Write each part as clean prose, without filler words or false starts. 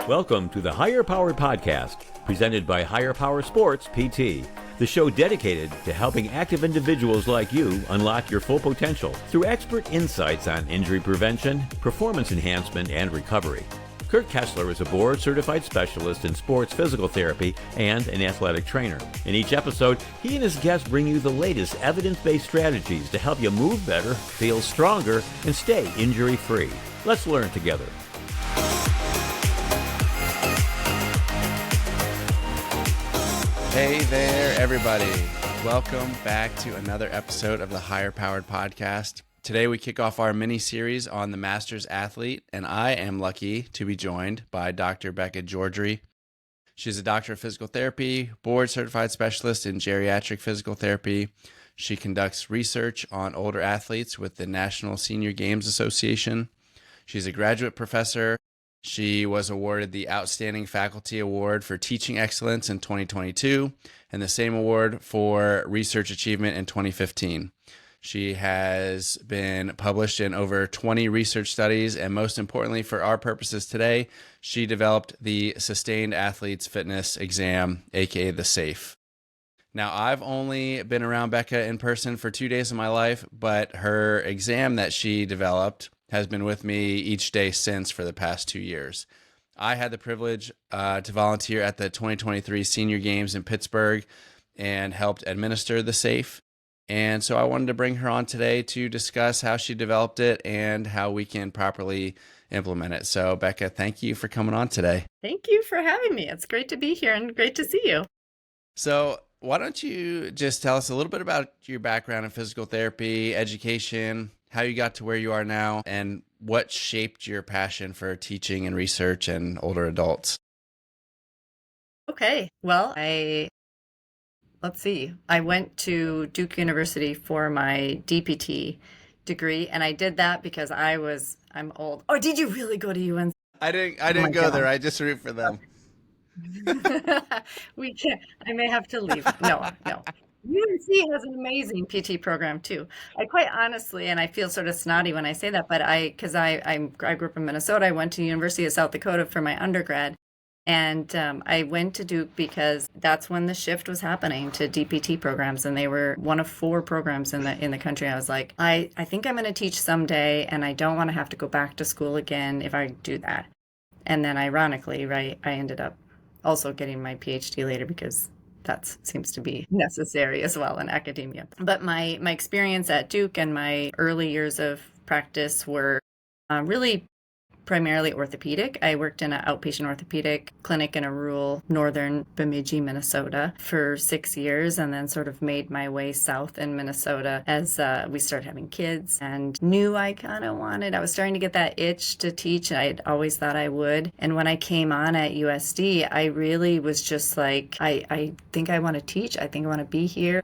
Welcome to the Higher Power Podcast, presented by Higher Power Sports PT, the show dedicated to helping active individuals like you unlock your full potential through expert insights on injury prevention, performance enhancement, and recovery. Kurt Kessler is a board-certified specialist in sports physical therapy and an athletic trainer. In each episode, he and his guests bring you the latest evidence-based strategies to help you move better, feel stronger, and stay injury-free. Let's learn together. Hey there, everybody. Welcome back to another episode of the Higher Powered Podcast. Today we kick off our mini-series on the Masters athlete, and I am lucky to be joined by Dr. Becca Jordre. She's a doctor of physical therapy, board-certified specialist in geriatric physical therapy. She conducts research on older athletes with the National Senior Games Association. She's a graduate professor. She was awarded the Outstanding Faculty Award for Teaching Excellence in 2022 and the same award for Research Achievement in 2015. She has been published in over 20 research studies, and most importantly for our purposes today, she developed the Sustained Athletes Fitness Exam, aka the SAFE. Now, I've only been around Becca in person for 2 days of my life, but her exam that she developed has been with me each day since for the past 2 years. I had the privilege to volunteer at the 2023 Senior Games in Pittsburgh and helped administer the SAFE. And so I wanted to bring her on today to discuss how she developed it and how we can properly implement it. So Becca, thank you for coming on today. Thank you for having me. It's great to be here and great to see you. So why don't you just tell us a little bit about your background in physical therapy, education, how you got to where you are now, and what shaped your passion for teaching and research and older adults? Okay. Well, let's see. I went to Duke University for my DPT degree, and I did that because I'm old. Oh, did you really go to UNC? I didn't go there. I just root for them. We can't. I may have to leave. No. UNC has an amazing PT program too. I quite honestly, and I feel sort of snotty when I say that, but because I grew up in Minnesota, I went to University of South Dakota for my undergrad, and I went to Duke because that's when the shift was happening to DPT programs, and they were one of 4 programs in the country. I was like, I think I'm going to teach someday, and I don't want to have to go back to school again if I do that. And then ironically, right, I ended up also getting my PhD later because that seems to be necessary as well in academia. But my experience at Duke and my early years of practice were really primarily orthopedic. I worked in an outpatient orthopedic clinic in a rural northern Bemidji, Minnesota for 6 years, and then sort of made my way south in Minnesota as we started having kids and knew I was starting to get that itch to teach. I'd always thought I would. And when I came on at USD, I really was just like, I think I want to teach. I think I want to be here.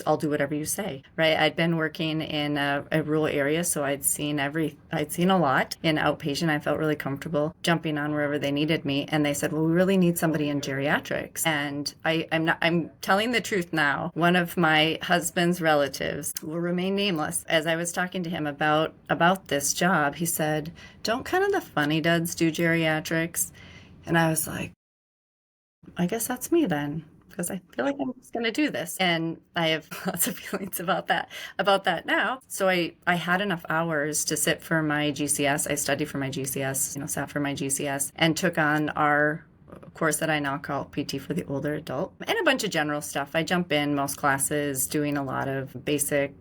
I'll do whatever you say, right? I'd been working in a rural area, so I'd seen a lot in outpatient. I felt really comfortable jumping on wherever they needed me. And they said, well, we really need somebody in geriatrics. And I'm telling the truth now. One of my husband's relatives, will remain nameless, as I was talking to him about this job, he said, don't kind of the funny duds do geriatrics? And I was like, I guess that's me then, because I feel like I'm just going to do this. And I have lots of feelings about that now. So I had enough hours to sit for my GCS. I studied for my GCS, sat for my GCS, and took on our course that I now call PT for the older adult, and a bunch of general stuff. I jump in most classes doing a lot of basic,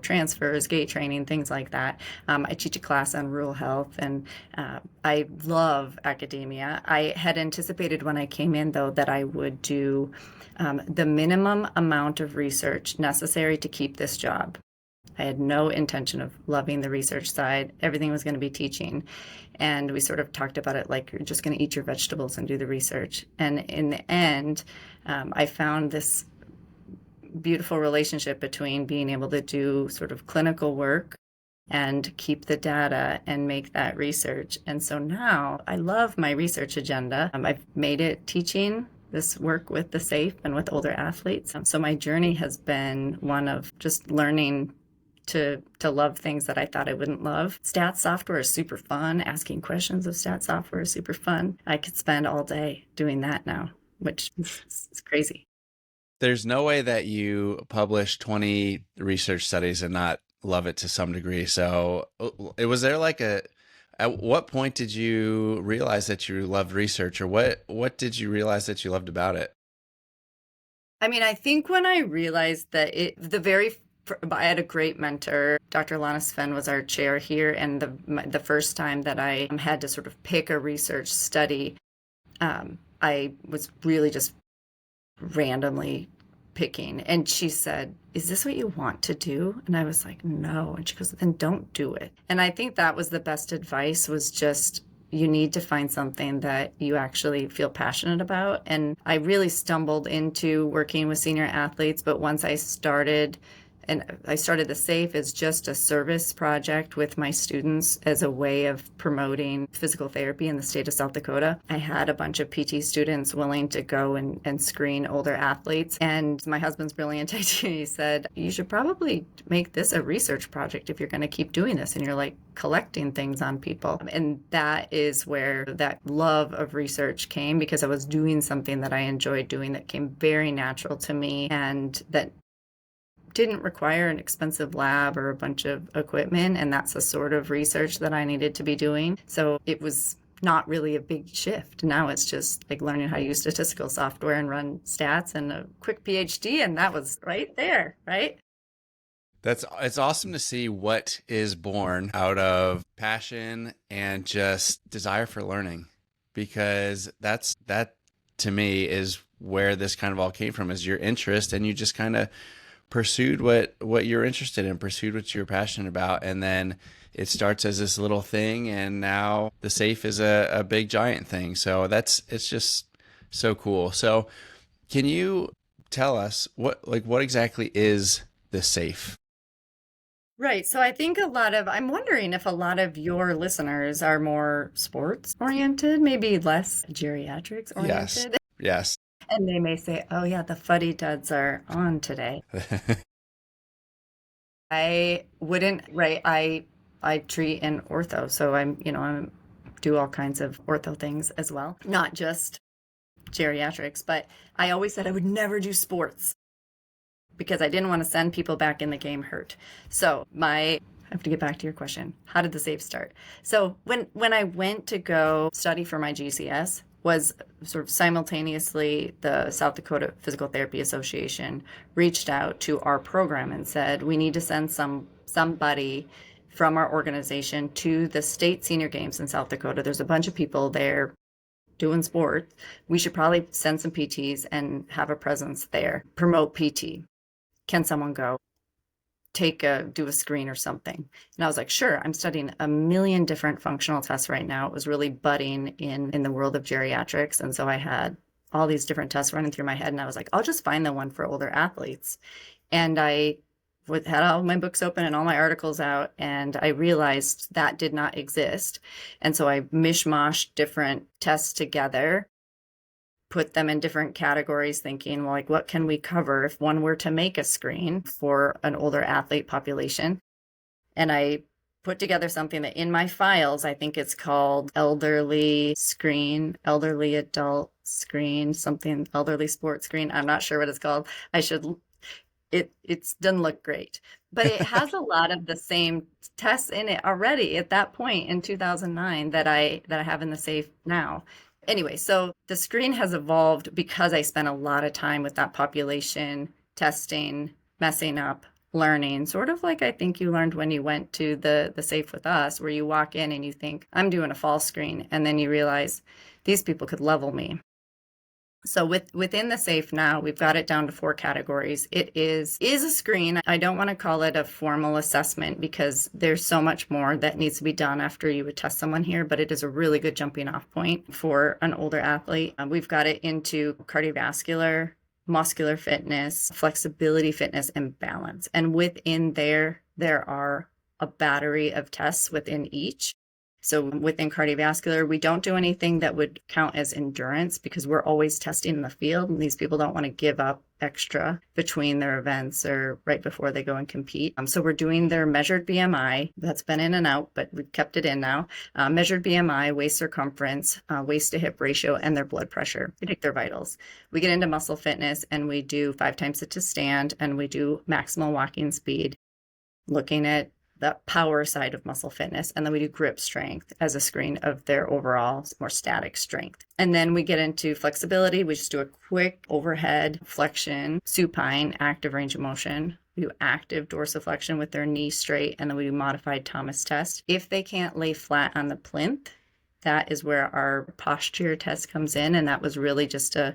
transfers, gait training, things like that. I teach a class on rural health, and I love academia. I had anticipated when I came in, though, that I would do the minimum amount of research necessary to keep this job. I had no intention of loving the research side. Everything was going to be teaching. And we sort of talked about it like you're just going to eat your vegetables and do the research. And in the end, I found this beautiful relationship between being able to do sort of clinical work and keep the data and make that research. And so now I love my research agenda. I've made it teaching this work with the SAFE and with older athletes. So my journey has been one of just learning to love things that I thought I wouldn't love. Stats software is super fun. Asking questions of stats software is super fun. I could spend all day doing that now, which is crazy. There's no way that you publish 20 research studies and not love it to some degree. So it was there like at what point did you realize that you loved research, or what did you realize that you loved about it? I mean, I think when I realized that I had a great mentor. Dr. Lana Sven was our chair here, and the first time that I had to sort of pick a research study, I was really just randomly picking. And she said, "Is this what you want to do?" And I was like, "No." And she goes, "Then don't do it." And I think that was the best advice, was just, you need to find something that you actually feel passionate about. And I really stumbled into working with senior athletes, but once I started the SAFE as just a service project with my students as a way of promoting physical therapy in the state of South Dakota. I had a bunch of PT students willing to go and screen older athletes. And my husband's brilliant idea, he said, "You should probably make this a research project if you're going to keep doing this, and you're like collecting things on people." And that is where that love of research came, because I was doing something that I enjoyed doing that came very natural to me, and that didn't require an expensive lab or a bunch of equipment. And that's the sort of research that I needed to be doing. So it was not really a big shift. Now it's just like learning how to use statistical software and run stats and a quick PhD. And that was right there, right? It's awesome to see what is born out of passion and just desire for learning, because that to me is where this kind of all came from, is your interest, and you just kind of pursued what you're interested in, pursued what you're passionate about. And then it starts as this little thing, and now the SAFE is a big giant thing. So it's just so cool. So can you tell us what exactly is the SAFE? Right. So I think I'm wondering if a lot of your listeners are more sports oriented, maybe less geriatrics oriented. Yes. And they may say, "Oh yeah, the fuddy duds are on today." I wouldn't, right? I treat in ortho, so I'm do all kinds of ortho things as well, not just geriatrics. But I always said I would never do sports because I didn't want to send people back in the game hurt. So I have to get back to your question. How did the SAFE start? So when I went to go study for my GCS, was sort of simultaneously the South Dakota Physical Therapy Association reached out to our program and said, "We need to send somebody from our organization to the state senior games in South Dakota. There's a bunch of people there doing sports. We should probably send some PTs and have a presence there, promote PT. Can someone go? Do a screen or something?" And I was like, "Sure." I'm studying a million different functional tests right now. It was really budding in the world of geriatrics. And so I had all these different tests running through my head, and I was like, I'll just find the one for older athletes. And I had all my books open and all my articles out, and I realized that did not exist. And so I mishmashed different tests together, put them in different categories, thinking, well, like, what can we cover if one were to make a screen for an older athlete population? And I put together something that in my files, I think it's called elderly screen, elderly adult screen, something, elderly sports screen. I'm not sure what it's called. It doesn't look great, but it has a lot of the same tests in it already at that point in 2009 that I have in the SAFE now. Anyway, so the screen has evolved because I spent a lot of time with that population, testing, messing up, learning, sort of like I think you learned when you went to the SAFE with us, where you walk in and you think, I'm doing a fall screen, and then you realize these people could level me. So within the SAFE now, we've got it down to 4 categories. It is a screen. I don't want to call it a formal assessment because there's so much more that needs to be done after you would test someone here, but it is a really good jumping off point for an older athlete. We've got it into cardiovascular, muscular fitness, flexibility fitness, and balance. And within there are a battery of tests within each. So within cardiovascular, we don't do anything that would count as endurance because we're always testing in the field, and these people don't want to give up extra between their events or right before they go and compete. So we're doing their measured BMI. That's been in and out, but we've kept it in now. Measured BMI, waist circumference, waist to hip ratio, and their blood pressure. We take their vitals. We get into muscle fitness, and we do 5 times sit to stand, and we do maximal walking speed, looking at the power side of muscle fitness. And then we do grip strength as a screen of their overall more static strength. And then we get into flexibility. We just do a quick overhead flexion, supine, active range of motion. We do active dorsiflexion with their knee straight. And then we do modified Thomas test. If they can't lay flat on the plinth, that is where our posture test comes in. And that was really just a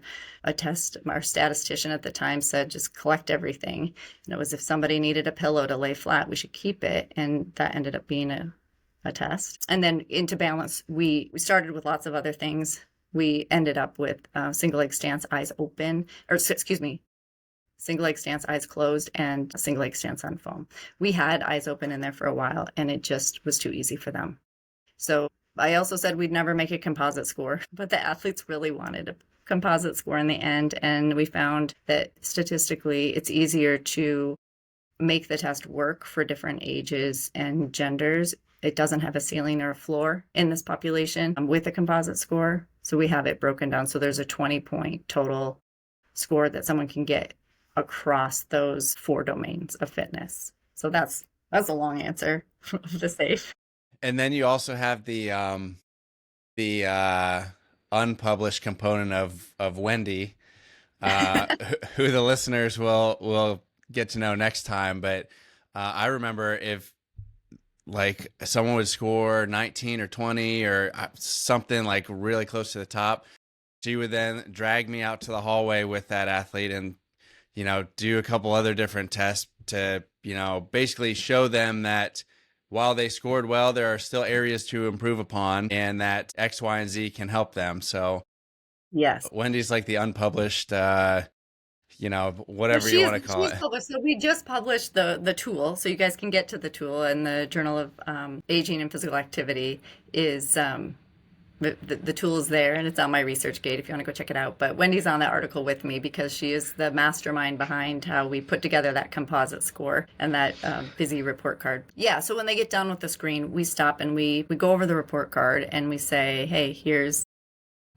test. Our statistician at the time said, just collect everything. And it was if somebody needed a pillow to lay flat, we should keep it. And that ended up being a test. And then into balance, we started with lots of other things. We ended up with single leg stance, eyes open, single leg stance, eyes closed, and single leg stance on foam. We had eyes open in there for a while, and it just was too easy for them. So I also said we'd never make a composite score, but the athletes really wanted a composite score in the end. And we found that statistically, it's easier to make the test work for different ages and genders. It doesn't have a ceiling or a floor in this population with a composite score. So we have it broken down. So there's a 20-point total score that someone can get across those 4 domains of fitness. So that's a long answer of the SAFE. And then you also have the unpublished component of Wendy, who the listeners will get to know next time. But I remember if like someone would score 19 or 20 or something like really close to the top, she would then drag me out to the hallway with that athlete and, do a couple other different tests to, basically show them that while they scored well, there are still areas to improve upon and that X, Y, and Z can help them. So yes, Wendy's like the unpublished, whatever you want to call it. Published. So we just published the tool. So you guys can get to the tool, and the Journal of Aging and Physical Activity is the tool is there, and it's on my ResearchGate if you want to go check it out. But Wendy's on that article with me because she is the mastermind behind how we put together that composite score and that busy report card. Yeah, so when they get done with the screen, we stop and we go over the report card and we say, hey, here's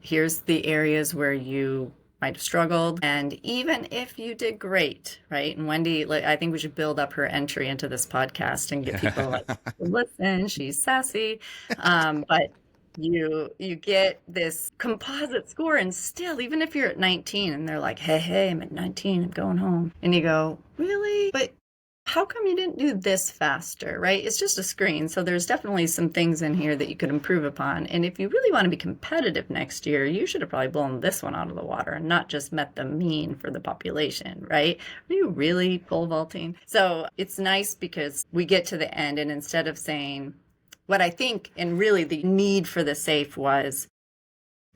the areas where you might have struggled. And even if you did great, right? And Wendy, I think we should build up her entry into this podcast and get people like, listen, she's sassy. But you get this composite score, and still, even if you're at 19 and they're like, hey, I'm at 19, I'm going home. And you go, really? But how come you didn't do this faster, right? It's just a screen. So there's definitely some things in here that you could improve upon. And if you really want to be competitive next year, you should have probably blown this one out of the water and not just met the mean for the population, right? Are you really pole vaulting? So it's nice because we get to the end, and instead of saying, what I think, and really the need for the SAFE was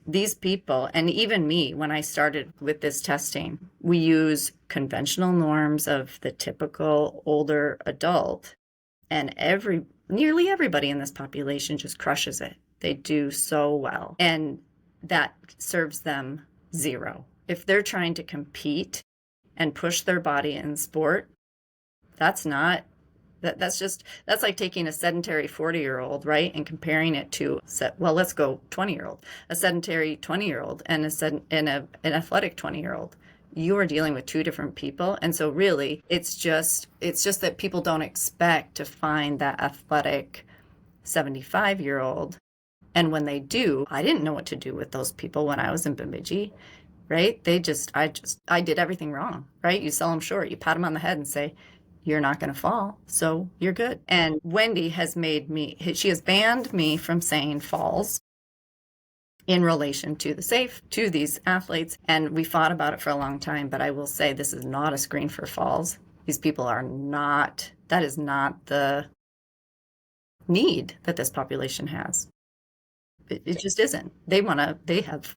these people, and even me, when I started with this testing, we use conventional norms of the typical older adult, and nearly everybody in this population just crushes it. They do so well, and that serves them zero. If they're trying to compete and push their body in sport, that's like taking a sedentary 40-year-old, right, and comparing it to, let's go 20-year-old, a sedentary 20-year-old and an athletic 20-year-old. You are dealing with 2 different people. And so really, it's just that people don't expect to find that athletic 75-year-old. And when they do, I didn't know what to do with those people when I was in Bemidji, right? I did everything wrong, right? You sell them short, you pat them on the head and say, you're not going to fall, so you're good. And Wendy has she has banned me from saying falls in relation to the SAFE, to these athletes. And we fought about it for a long time, but I will say this is not a screen for falls. These people that is not the need that this population has. It just isn't. They have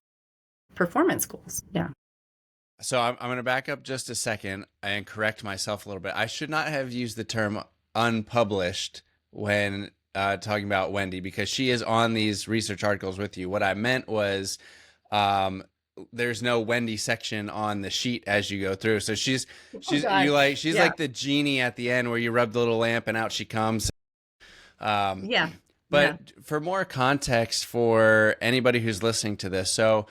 performance goals. Yeah. So I'm going to back up just a second and correct myself a little bit. I should not have used the term unpublished when talking about Wendy because she is on these research articles with you. What I meant was, there's no Wendy section on the sheet as you go through. So she's Yeah. like the genie at the end where you rub the little lamp and out she comes. Yeah. Yeah. But for more context for anybody who's listening to this, so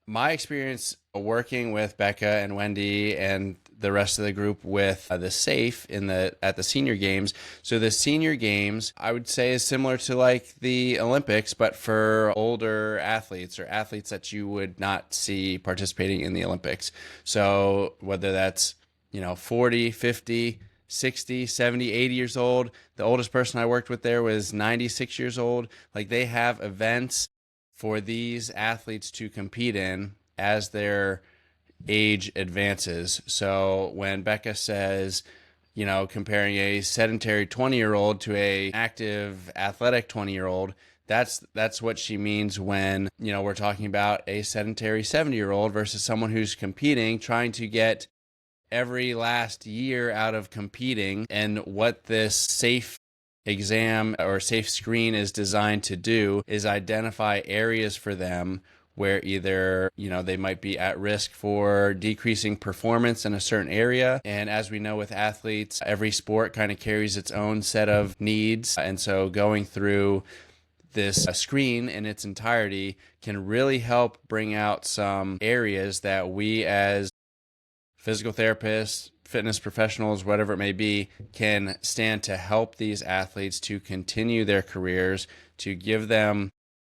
my experience working with Becca and Wendy and the rest of the group with the SAFE at the senior games. So the senior games, I would say, is similar to like the Olympics, but for older athletes or athletes that you would not see participating in the Olympics. So whether that's, 40, 50, 60, 70, 80 years old. The oldest person I worked with there was 96 years old. Like they have events for these athletes to compete in as their age advances. So when Becca says, comparing a sedentary 20-year-old to a active athletic 20-year-old, that's what she means when, we're talking about a sedentary 70-year-old versus someone who's competing, trying to get every last year out of competing. And what this SAFE exam or SAFE screen is designed to do is identify areas for them where either, they might be at risk for decreasing performance in a certain area. And as we know with athletes, every sport kind of carries its own set of needs. And so going through this screen in its entirety can really help bring out some areas that we as physical therapists, fitness professionals, whatever it may be, can stand to help these athletes to continue their careers, to give them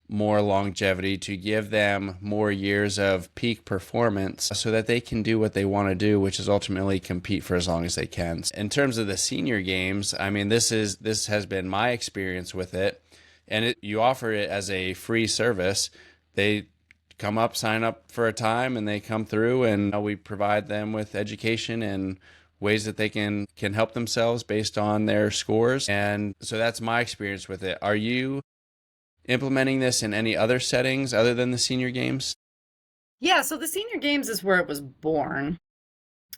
more longevity, to give them more years of peak performance so that they can do what they want to do, which is ultimately compete for as long as they can. In terms of the senior games, I mean, this has been my experience with it, and you offer it as a free service. They come up, sign up for a time, and they come through, and we provide them with education and ways that they can help themselves based on their scores. And so that's my experience with it. Are you implementing this in any other settings other than the senior games? Yeah, so the senior games is where it was born.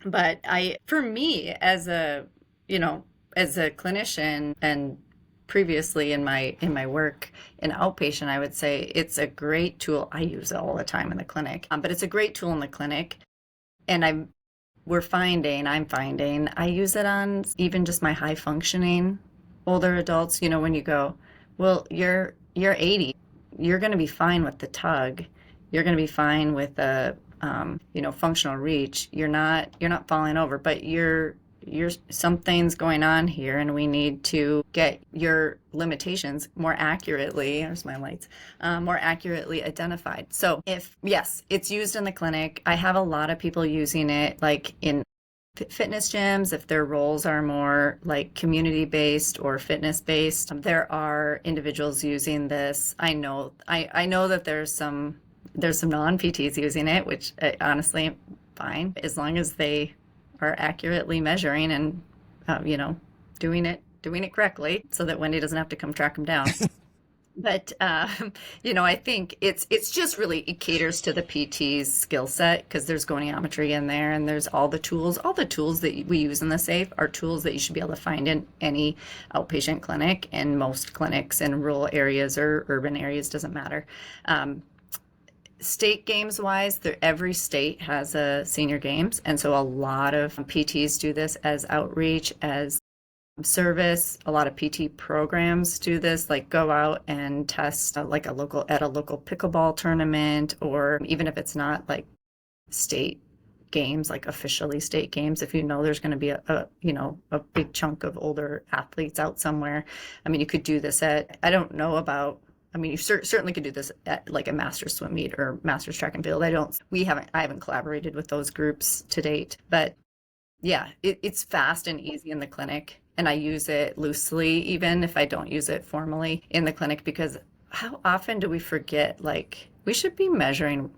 But for me, as a clinician and previously in my work in outpatient, I would say it's a great tool. I use it all the time in the clinic, but it's a great tool in the clinic. And I'm finding I use it on even just my high functioning older adults. When you go, well, you're 80, you're going to be fine with the tug, you're going to be fine with the functional reach. You're not falling over, but you're something's going on here, and we need to get your limitations more accurately. There's my lights. More accurately identified. So yes, it's used in the clinic. I have a lot of people using it, like in fitness gyms, if their roles are more like community based or fitness based. There are individuals using this. I know that there's some non-PTs using it, which honestly, fine, as long as they are accurately measuring and doing it correctly, so that Wendy doesn't have to come track them down. But I think it's just really, it caters to the PT's skill set, because there's goniometry in there, and there's all the tools that we use in the SAFE are tools that you should be able to find in any outpatient clinic, and most clinics in rural areas or urban areas, doesn't matter. State games wise, every state has a senior games, and so a lot of PTs do this as outreach, as service. A lot of PT programs do this, like go out and test like at a local pickleball tournament, or even if it's not like state games, like officially state games, if there's going to be a big chunk of older athletes out somewhere. I mean, you could do this you certainly could do this at like a master's swim meet or master's track and field. I haven't collaborated with those groups to date, but yeah, it's fast and easy in the clinic. And I use it loosely, even if I don't use it formally in the clinic, because how often do we forget, like, we should be measuring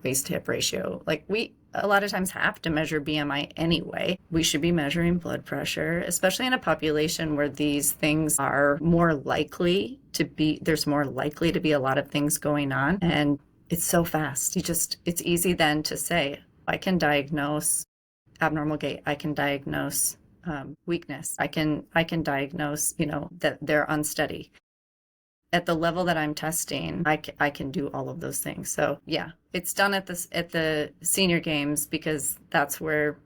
waist to hip ratio. Like, we a lot of times have to measure BMI anyway. We should be measuring blood pressure, especially in a population where these things are more likely to be, there's more likely to be a lot of things going on. And it's so fast. It's easy then to say, I can diagnose abnormal gait. I can diagnose weakness. I can diagnose, that they're unsteady. at the level that I'm testing, I can do all of those things. So yeah, it's done at the senior games because that's where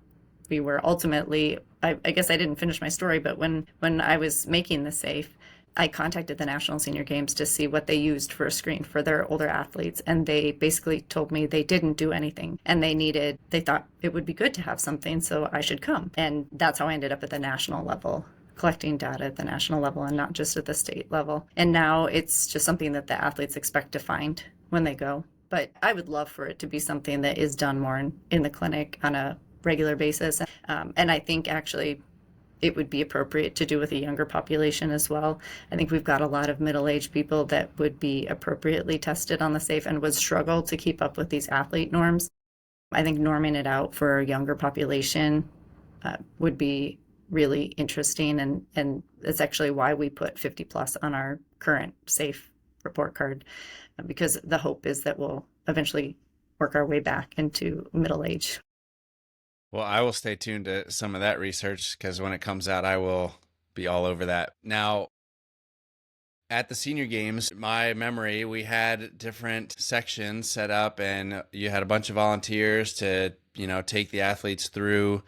we were ultimately. I guess I didn't finish my story, but when I was making the safe, I contacted the National Senior Games to see what they used for a screen for their older athletes, and they basically told me they didn't do anything, and they thought it would be good to have something, so I should come. And that's how I ended up at the national level, collecting data at the national level and not just at the state level. And now it's just something that the athletes expect to find when they go. But I would love for it to be something that is done more in the clinic on a regular basis. And I think actually it would be appropriate to do with a younger population as well. I think we've got a lot of middle-aged people that would be appropriately tested on the safe and would struggle to keep up with these athlete norms. I think norming it out for a younger population would be really interesting, and it's actually why we put 50 plus on our current safe report card, because the hope is that we'll eventually work our way back into middle age. Well, I will stay tuned to some of that research because when it comes out, I will be all over that. Now, at the senior games, my memory, we had different sections set up and you had a bunch of volunteers to, take the athletes through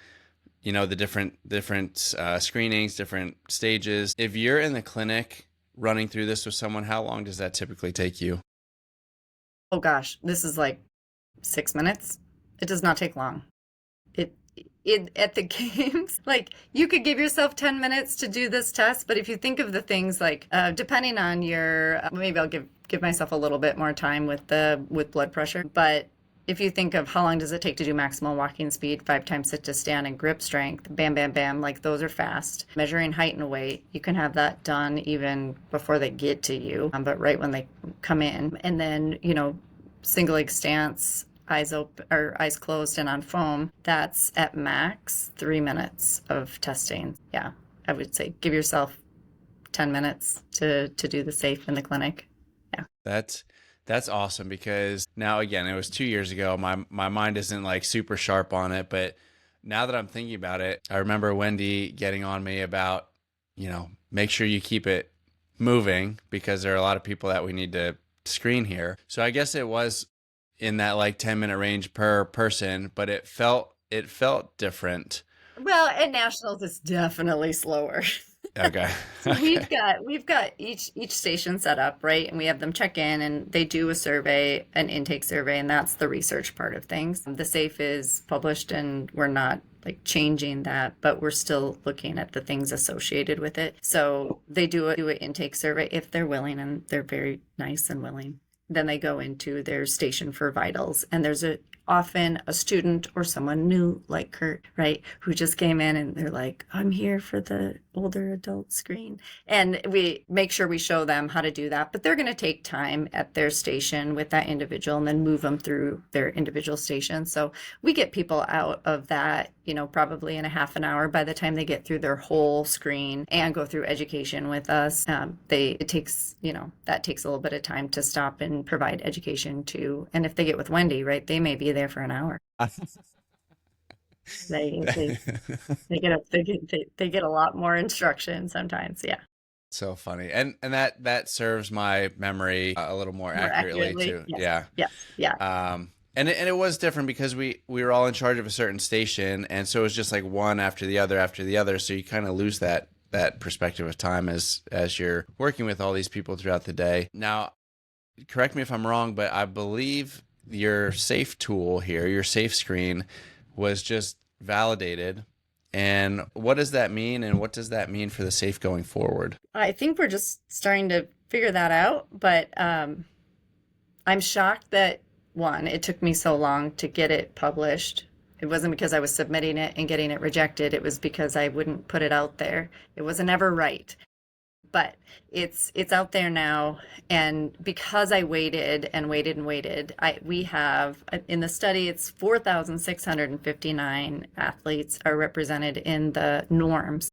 the different screenings, different stages. If you're in the clinic running through this with someone, how long does that typically take you? Oh gosh, this is like 6 minutes. It does not take long. It at the games, like you could give yourself 10 minutes to do this test, but if you think of the things like depending on your, maybe I'll give myself a little bit more time with blood pressure, but if you think of how long does it take to do maximal walking speed, 5 times sit to stand, and grip strength, bam, bam, bam, like those are fast. Measuring height and weight, you can have that done even before they get to you, but right when they come in. And then, single leg stance, eyes open or eyes closed and on foam, that's at max 3 minutes of testing. Yeah, I would say give yourself 10 minutes to do the safe in the clinic. Yeah. That's awesome because now, again, it was 2 years ago. My mind isn't like super sharp on it, but now that I'm thinking about it, I remember Wendy getting on me about, make sure you keep it moving because there are a lot of people that we need to screen here. So I guess it was in that like 10-minute range per person, but it felt different. Well, at nationals, it's definitely slower. Okay. So we've got each station set up, right? And we have them check in and they do a survey, an intake survey, and that's the research part of things. The SAFE is published and we're not like changing that, but we're still looking at the things associated with it. So they do an intake survey if they're willing, and they're very nice and willing. Then they go into their station for vitals, and there's often a student or someone new like Kurt, right, who just came in and they're like, I'm here for the older adult screen. And we make sure we show them how to do that, but they're going to take time at their station with that individual and then move them through their individual station. So we get people out of that, probably in a half an hour by the time they get through their whole screen and go through education with us. It takes, that takes a little bit of time to stop and provide education to. And if they get with Wendy, right, they may be there for an hour. They get a lot more instruction sometimes. Yeah. So funny. And that serves my memory a little more accurately too. Yes. Yeah. Yeah. And it was different because we were all in charge of a certain station, and so it was just like one after the other. So you kind of lose that perspective of time as you're working with all these people throughout the day. Now, correct me if I'm wrong, but I believe your safe tool here, your safe screen, was just validated. And what does that mean? And what does that mean for the safe going forward? I think we're just starting to figure that out, but I'm shocked that, one, it took me so long to get it published. It wasn't because I was submitting it and getting it rejected. It was because I wouldn't put it out there. It wasn't ever right. But it's out there now, and because I waited and waited and waited, we have in the study, it's 4,659 athletes are represented in the norms.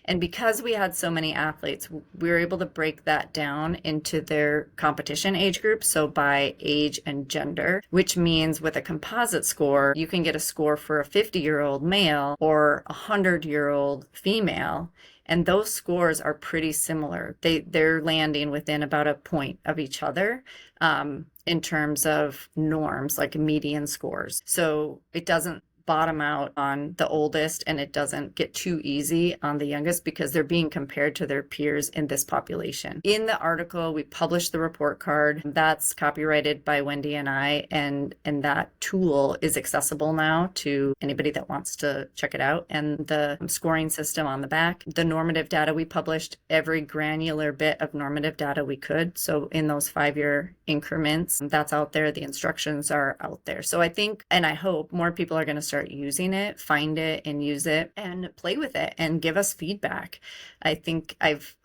And because we had so many athletes, we were able to break that down into their competition age groups, so by age and gender, which means with a composite score, you can get a score for a 50-year-old male or a 100-year-old female. And those scores are pretty similar. They're landing within about a point of each other in terms of norms, like median scores. So it doesn't bottom out on the oldest, and it doesn't get too easy on the youngest because they're being compared to their peers in this population. In the article, we published the report card. That's copyrighted by Wendy and I, and that tool is accessible now to anybody that wants to check it out. And the scoring system on the back, the normative data, we published every granular bit of normative data we could. So in those 5-year increments, that's out there. The instructions are out there. So I think, and I hope, more people are going to start using it, find it and use it and play with it and give us feedback. I think I've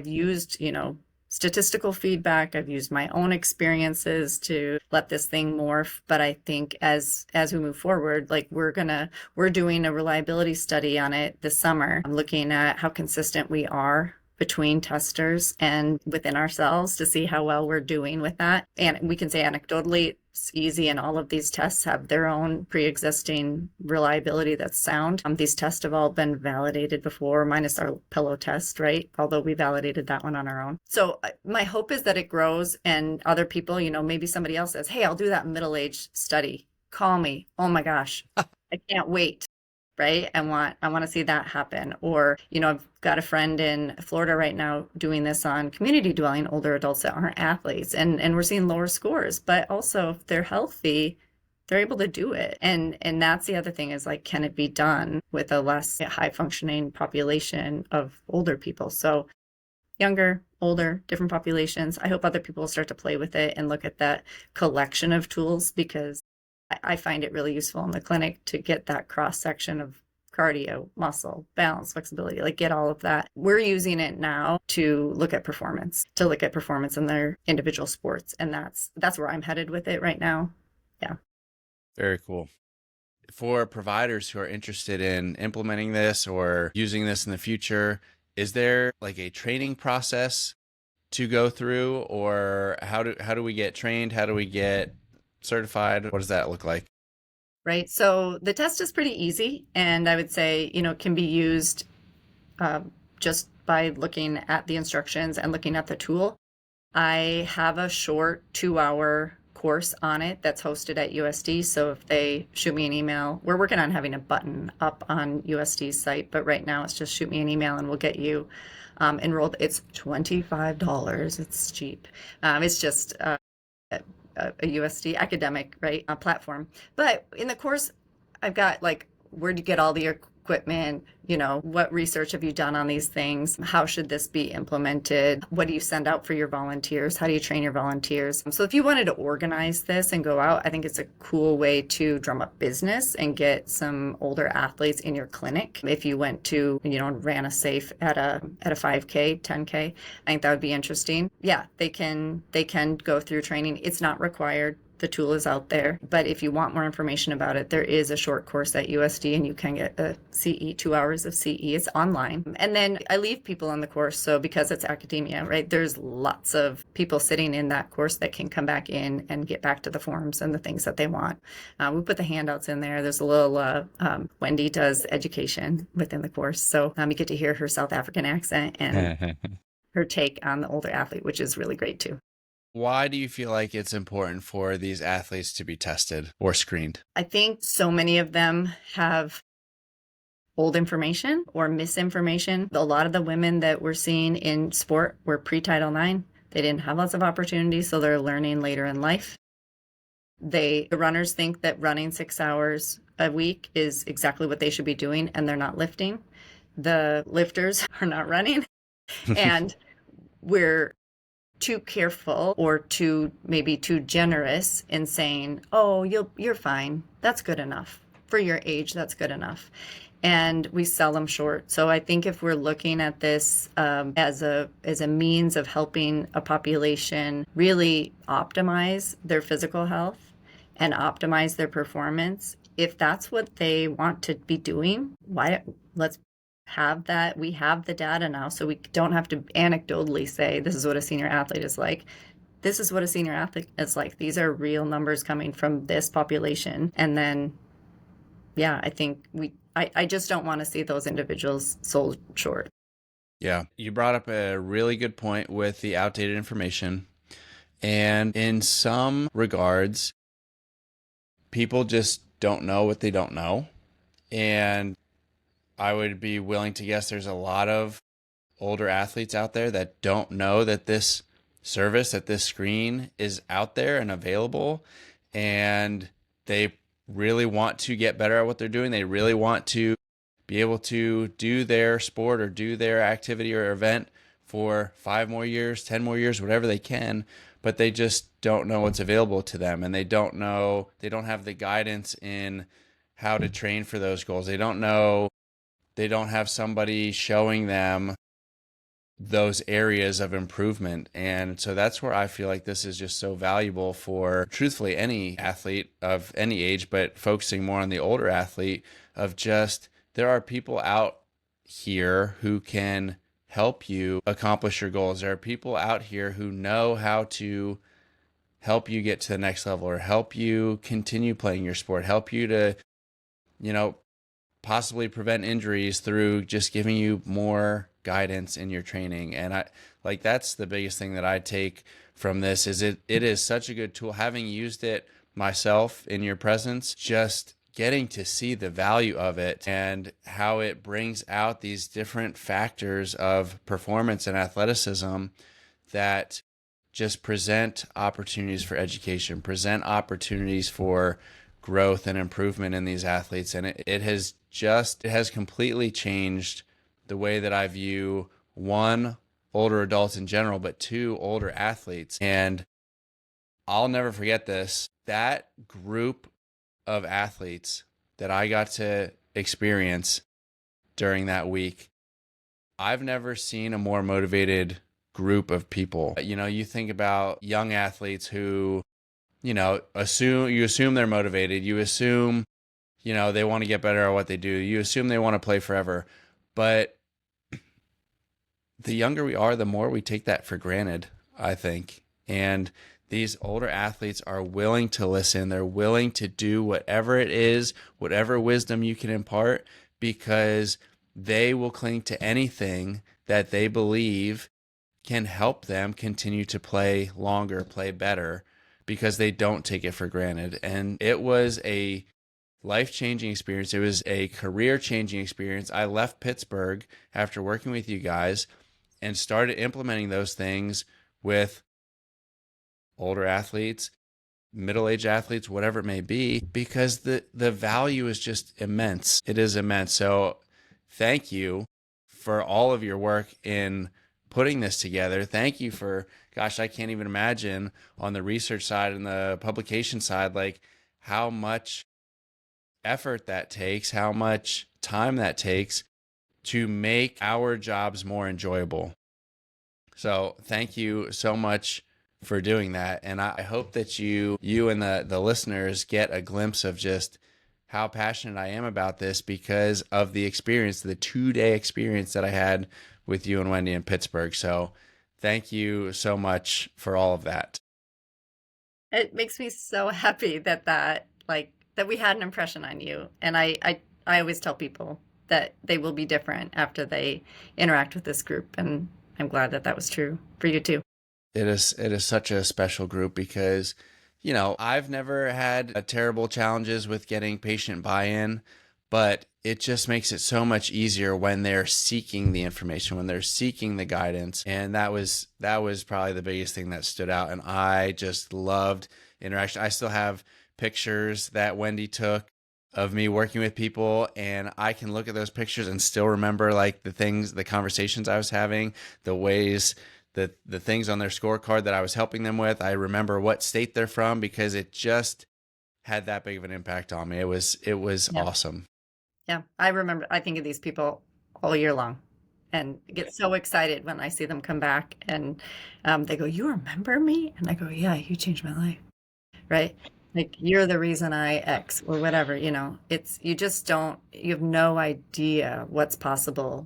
used, statistical feedback. I've used my own experiences to let this thing morph. But I think as we move forward, like we're doing a reliability study on it this summer. I'm looking at how consistent we are between testers and within ourselves to see how well we're doing with that. And we can say anecdotally, it's easy, and all of these tests have their own pre-existing reliability that's sound. These tests have all been validated before, minus our pillow test, right? Although we validated that one on our own. So my hope is that it grows and other people, maybe somebody else says, hey, I'll do that middle-age study. Call me. Oh my gosh, I can't wait. Right? I want to see that happen. Or, I've got a friend in Florida right now doing this on community dwelling, older adults that aren't athletes. And we're seeing lower scores, but also if they're healthy, they're able to do it. And that's the other thing is like, can it be done with a less high functioning population of older people? So younger, older, different populations. I hope other people will start to play with it and look at that collection of tools, because I find it really useful in the clinic to get that cross section of cardio, muscle, balance, flexibility, like get all of that. We're using it now to look at performance in their individual sports. And that's where I'm headed with it right now. Yeah. Very cool. For providers who are interested in implementing this or using this in the future, is there like a training process to go through, or how do we get trained? How do we get certified? What does that look like? Right. So the test is pretty easy, and I would say, can be used just by looking at the instructions and looking at the tool. I have a short 2-hour course on it that's hosted at USD. So if they shoot me an email, we're working on having a button up on USD's site, but right now it's just shoot me an email and we'll get you enrolled. It's $25. It's cheap. It's just a USD academic, right, platform. But in the course, I've got like, where do you get all the equipment? What research have you done on these things? How should this be implemented? What do you send out for your volunteers? How do you train your volunteers? So if you wanted to organize this and go out, I think it's a cool way to drum up business and get some older athletes in your clinic. If you went to, ran a safe at a 5K, 10K, I think that would be interesting. Yeah, they can go through training. It's not required. The tool is out there, but if you want more information about it, there is a short course at USD and you can get a CE, 2 hours of CE. It's online. And then I leave people on the course. So because it's academia, right, there's lots of people sitting in that course that can come back in and get back to the forms and the things that they want. We put the handouts in there. There's a little, Wendy does education within the course. So you get to hear her South African accent and her take on the older athlete, which is really great too. Why do you feel like it's important for these athletes to be tested or screened? I think so many of them have old information or misinformation. A lot of the women that we're seeing in sport were pre-Title IX. They didn't have lots of opportunities, so they're learning later in life. The runners think that running 6 hours a week is exactly what they should be doing, and they're not lifting. The lifters are not running. And we're too careful or maybe too generous in saying, oh, you're fine. That's good enough. For your age, that's good enough. And we sell them short. So I think if we're looking at this as a means of helping a population really optimize their physical health and optimize their performance, if that's what they want to be doing, let's have that. We have the data now, so we don't have to anecdotally say this is what a senior athlete is like. This is what a senior athlete is like. These are real numbers coming from this population. And then, yeah, I think I just don't want to see those individuals sold short. Yeah. You brought up a really good point with the outdated information. And in some regards, people just don't know what they don't know. And I would be willing to guess there's a lot of older athletes out there that don't know that this service, that this screen is out there and available. And they really want to get better at what they're doing. They really want to be able to do their sport or do their activity or event for 5 more years, 10 more years, whatever they can, but they just don't know what's available to them. And they don't have the guidance in how to train for those goals. They don't have somebody showing them those areas of improvement. And so that's where I feel like this is just so valuable for truthfully any athlete of any age, but focusing more on the older athlete of just, there are people out here who can help you accomplish your goals. There are people out here who know how to help you get to the next level or help you continue playing your sport, help you to, possibly prevent injuries through just giving you more guidance in your training. And that's the biggest thing that I take from this is it is such a good tool. Having used it myself in your presence, just getting to see the value of it and how it brings out these different factors of performance and athleticism that just present opportunities for education, present opportunities for growth and improvement in these athletes. And it has completely changed the way that I view, one, older adults in general, but two, older athletes. And I'll never forget this. That group of athletes that I got to experience during that week, I've never seen a more motivated group of people. You think about young athletes who, assume they're motivated. You assume, they want to get better at what they do. You assume they want to play forever. But the younger we are, the more we take that for granted, I think. And these older athletes are willing to listen. They're willing to do whatever it is, whatever wisdom you can impart, because they will cling to anything that they believe can help them continue to play longer, play better, because they don't take it for granted. And it was a life-changing experience. It was a career-changing experience. I left Pittsburgh after working with you guys and started implementing those things with older athletes, middle-aged athletes, whatever it may be, because the value is just immense. It is immense. So thank you for all of your work in putting this together. Thank you for, gosh, I can't even imagine on the research side and the publication side, like how much effort that takes, how much time that takes to make our jobs more enjoyable. So thank you so much for doing that. And I hope that you and the listeners get a glimpse of just how passionate I am about this because of the experience, the 2-day experience that I had with you and Wendy in Pittsburgh. So thank you so much for all of that. It makes me so happy that we had an impression on you. And I always tell people that they will be different after they interact with this group. And I'm glad that was true for you too. It is such a special group because, I've never had terrible challenges with getting patient buy-in, but it just makes it so much easier when they're seeking the information, when they're seeking the guidance. And that was probably the biggest thing that stood out. And I just loved interaction. I still have pictures that Wendy took of me working with people, and I can look at those pictures and still remember like the conversations I was having, the ways that the things on their scorecard that I was helping them with. I remember what state they're from because it just had that big of an impact on me. It was awesome. Yeah, I remember. I think of these people all year long and get so excited when I see them come back and they go, "You remember me?" And I go, "Yeah, you changed my life." Right? Like, you're the reason I X or whatever, it's, you have no idea what's possible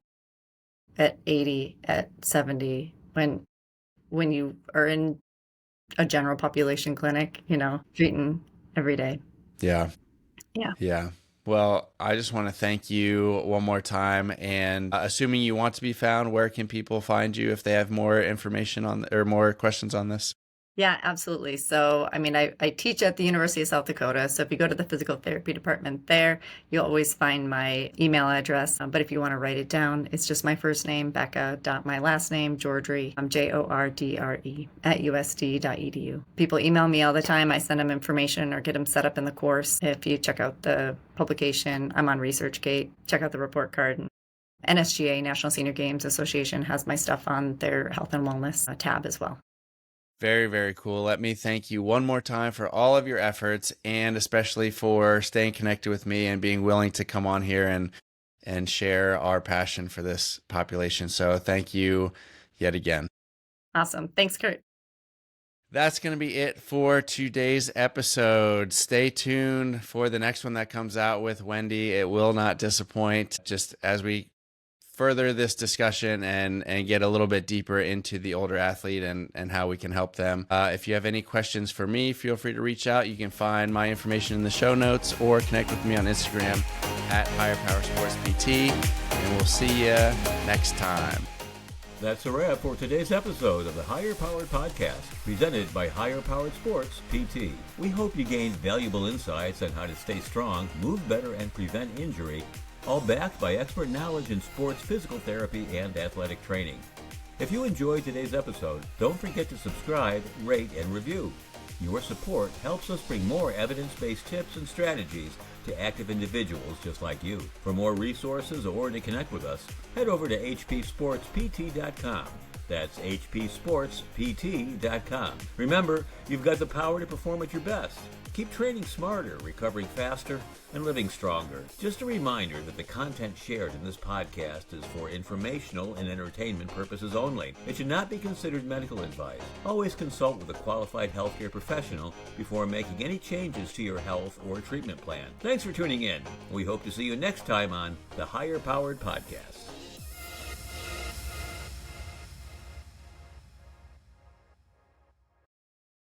at 80, at 70, when you are in a general population clinic, treating every day. Yeah. Yeah. Yeah. Well, I just want to thank you one more time. And assuming you want to be found, where can people find you if they have more information on or more questions on this? Yeah, absolutely. So, I mean, I teach at the University of South Dakota. So if you go to the physical therapy department there, you'll always find my email address. But if you want to write it down, it's just my first name, Becca, dot my last name, Jordre, Jordre, at usd.edu. People email me all the time. I send them information or get them set up in the course. If you check out the publication, I'm on ResearchGate. Check out the report card. NSGA, National Senior Games Association, has my stuff on their health and wellness tab as well. Very, very cool. Let me thank you one more time for all of your efforts and especially for staying connected with me and being willing to come on here and share our passion for this population. So thank you yet again. Awesome. Thanks, Kurt. That's going to be it for today's episode. Stay tuned for the next one that comes out with Wendy. It will not disappoint, just as we further this discussion and get a little bit deeper into the older athlete and how we can help them. If you have any questions for me, feel free to reach out. You can find my information in the show notes or connect with me on Instagram at Higher Power Sports PT, and we'll see you next time. That's a wrap for today's episode of the Higher Powered Podcast, presented by Higher Powered Sports PT. We hope you gained valuable insights on how to stay strong, move better, and prevent injury, all backed by expert knowledge in sports physical therapy and athletic training. If you enjoyed today's episode, don't forget to subscribe, rate, and review. Your support helps us bring more evidence-based tips and strategies to active individuals just like you. For more resources or to connect with us, head over to hpsportspt.com. That's hpsportspt.com. Remember, you've got the power to perform at your best. Keep training smarter, recovering faster, and living stronger. Just a reminder that the content shared in this podcast is for informational and entertainment purposes only. It should not be considered medical advice. Always consult with a qualified healthcare professional before making any changes to your health or treatment plan. Thanks for tuning in. We hope to see you next time on the Higher Powered Podcast.